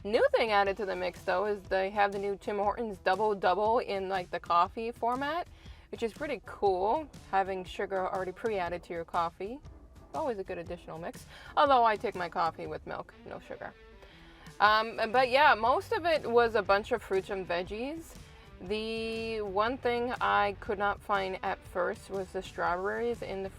New thing added to the mix though is they have the new Tim Hortons double in like the coffee format, which is pretty cool, having sugar already pre-added to your coffee. Always a good additional mix, although I take my coffee with milk, no sugar. But yeah, most of it was a bunch of fruits and veggies. The one thing I could not find at first was the strawberries in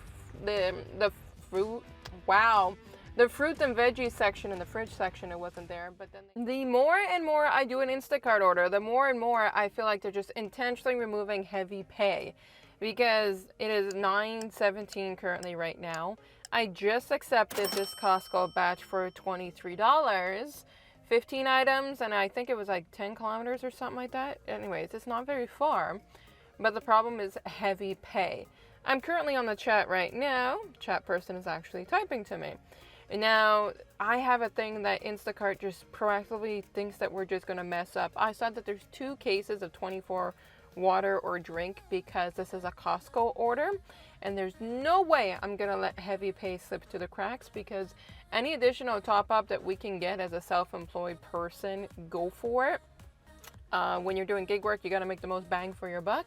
the fruit. Wow. The fruit and veggie section in the fridge section, it wasn't there. But then the more and more I do an Instacart order, the more and more I feel like they're just intentionally removing heavy pay, because it is $9.17 currently right now. I just accepted this Costco batch for $23, 15 items, and I think it was like 10 kilometers or something like that. Anyways, it's not very far, but the problem is heavy pay. I'm currently on the chat right now. Chat person is actually typing to me. Now, I have a thing that Instacart just proactively thinks that we're just going to mess up. I saw that there's 2 cases of 24 water or drink because this is a Costco order, and there's no way I'm going to let heavy pay slip through the cracks, because any additional top up that we can get as a self-employed person, go for it. When you're doing gig work, you got to make the most bang for your buck.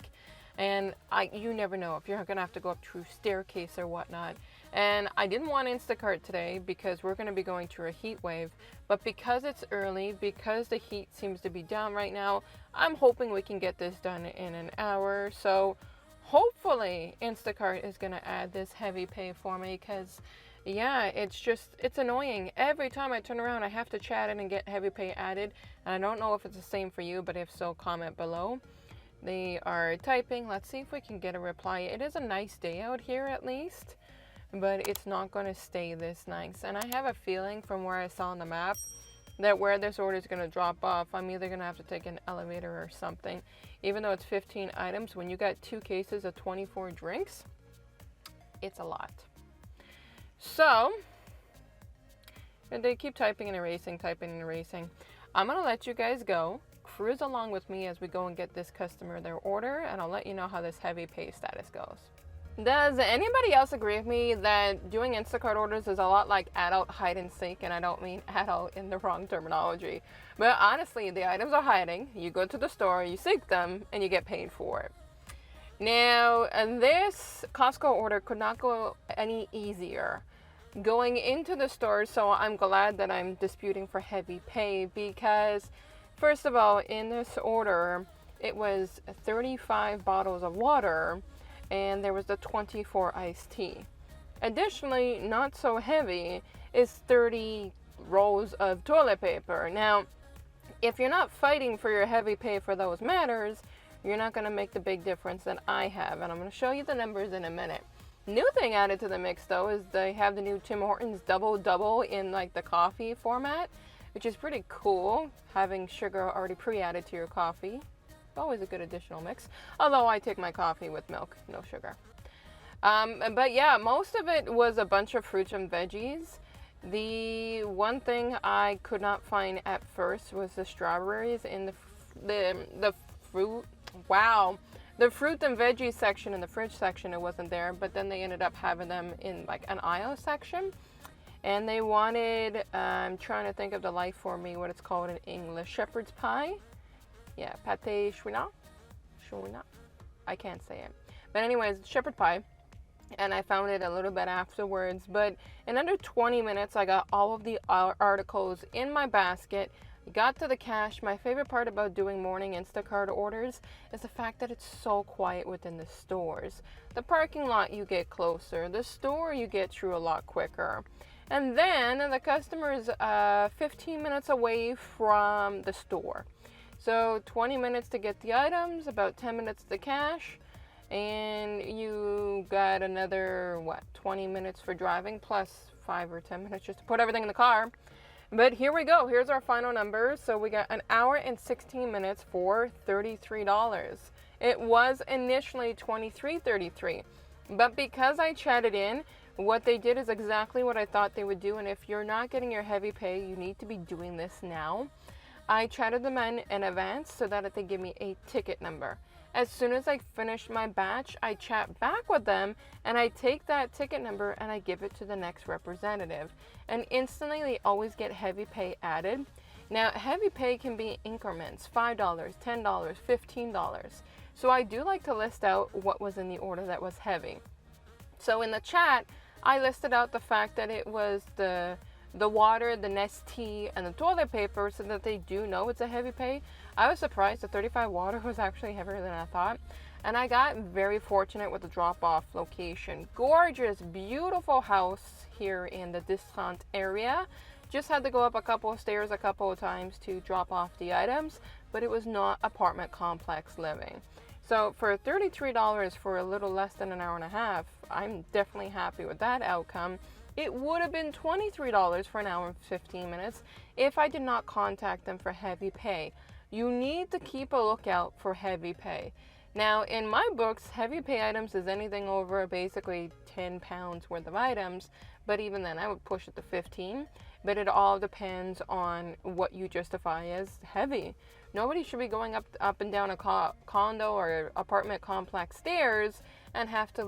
And you never know if you're going to have to go up through staircase or whatnot. And I didn't want Instacart today because we're going to be going through a heat wave. But because it's early, because the heat seems to be down right now, I'm hoping we can get this done in an hour. So hopefully Instacart is going to add this heavy pay for me, because yeah, it's annoying. Every time I turn around, I have to chat in and get heavy pay added. And I don't know if it's the same for you, but if so, comment below. They are typing. Let's see if we can get a reply. It is a nice day out here at least, but it's not going to stay this nice. And I have a feeling from where I saw on the map that where this order is going to drop off, I'm either going to have to take an elevator or something. Even though it's 15 items, when you got 2 cases of 24 drinks, it's a lot. So, and they keep typing and erasing. I'm going to let you guys go. Cruise along with me as we go and get this customer their order, and I'll let you know how this heavy pay status goes. Does anybody else agree with me that doing Instacart orders is a lot like adult hide and seek? And I don't mean adult in the wrong terminology, but honestly, the items are hiding. You go to the store, you seek them, and you get paid for it. Now, this Costco order could not go any easier going into the store, so I'm glad that I'm disputing for heavy pay, because first of all, in this order, it was 35 bottles of water, and there was the 24 iced tea. Additionally, not so heavy, is 30 rolls of toilet paper. Now, if you're not fighting for your heavy pay for those matters, you're not going to make the big difference that I have, and I'm going to show you the numbers in a minute. New thing added to the mix though is they have the new Tim Hortons double in like the coffee format, which is pretty cool, having sugar already pre-added to your coffee. Always a good additional mix, although I take my coffee with milk, no sugar. But yeah, most of it was a bunch of fruits and veggies. The one thing I could not find at first was the strawberries in the fruit. Wow. The fruit and veggie section in the fridge section, it wasn't there, but then they ended up having them in like an aisle section. And they wanted, I'm trying to think of the life for me, what it's called in English, shepherd's pie. Yeah, pâté chouinard. I can't say it. But anyways, shepherd pie. And I found it a little bit afterwards. But in under 20 minutes, I got all of the articles in my basket. Got to the cash. My favorite part about doing morning Instacart orders is the fact that it's so quiet within the stores. The parking lot, you get closer. The store, you get through a lot quicker. And then the customer is 15 minutes away from the store. So 20 minutes to get the items, about 10 minutes to cash, and you got another, 20 minutes for driving, plus 5 or 10 minutes just to put everything in the car. But here we go. Here's our final numbers. So we got an hour and 16 minutes for $33. It was initially $23.33. But because I chatted in, what they did is exactly what I thought they would do. And if you're not getting your heavy pay, you need to be doing this now. I chatted them in advance so that they give me a ticket number. As soon as I finish my batch, I chat back with them and I take that ticket number and I give it to the next representative. And instantly they always get heavy pay added. Now, heavy pay can be increments, $5, $10, $15. So I do like to list out what was in the order that was heavy. So in the chat, I listed out the fact that it was the water, the Nestea, and the toilet paper, so that they do know it's a heavy pay. I was surprised the 35 water was actually heavier than I thought. And I got very fortunate with the drop-off location. Gorgeous, beautiful house here in the Discount area. Just had to go up a couple of stairs a couple of times to drop off the items, but it was not apartment complex living. So for $33 for a little less than an hour and a half, I'm definitely happy with that outcome. It would have been $23 for an hour and 15 minutes if I did not contact them for heavy pay. You need to keep a lookout for heavy pay. Now, in my books, heavy pay items is anything over basically 10 pounds worth of items, but even then I would push it to 15. But it all depends on what you justify as heavy. Nobody should be going up and down a condo or apartment complex stairs and have to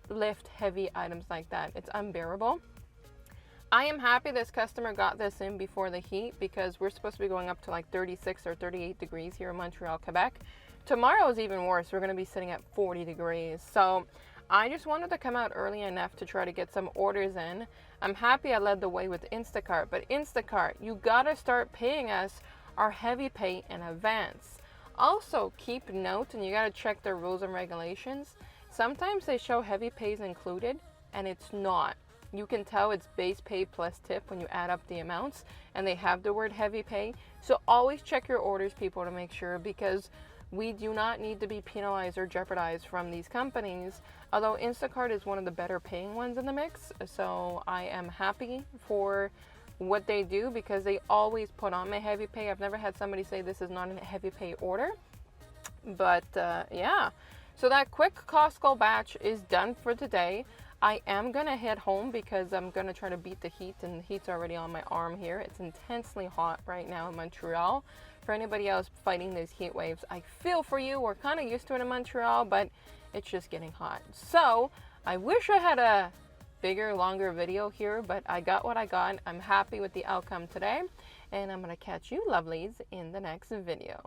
lift heavy items like that. It's unbearable. I am happy this customer got this in before the heat, because we're supposed to be going up to like 36 or 38 degrees here in Montreal, Quebec. Tomorrow is even worse. We're going to be sitting at 40 degrees. So I just wanted to come out early enough to try to get some orders in. I'm happy I led the way with Instacart, but Instacart, you gotta start paying us our heavy pay in advance. Also, keep note, and you gotta check their rules and regulations. Sometimes they show heavy pays included, and it's not. You can tell it's base pay plus tip when you add up the amounts, and they have the word heavy pay. So always check your orders, people, to make sure, because we do not need to be penalized or jeopardized from these companies, although Instacart is one of the better paying ones in the mix. So I am happy for what they do, because they always put on my heavy pay. I've never had somebody say this is not a heavy pay order. But yeah, so that quick Costco batch is done for today. I am going to head home because I'm going to try to beat the heat, and the heat's already on my arm here. It's intensely hot right now in Montreal. For anybody else fighting these heat waves, I feel for you. We're kind of used to it in Montreal, but it's just getting hot. So I wish I had a bigger, longer video here, but I got what I got. I'm happy with the outcome today, and I'm going to catch you lovelies in the next video.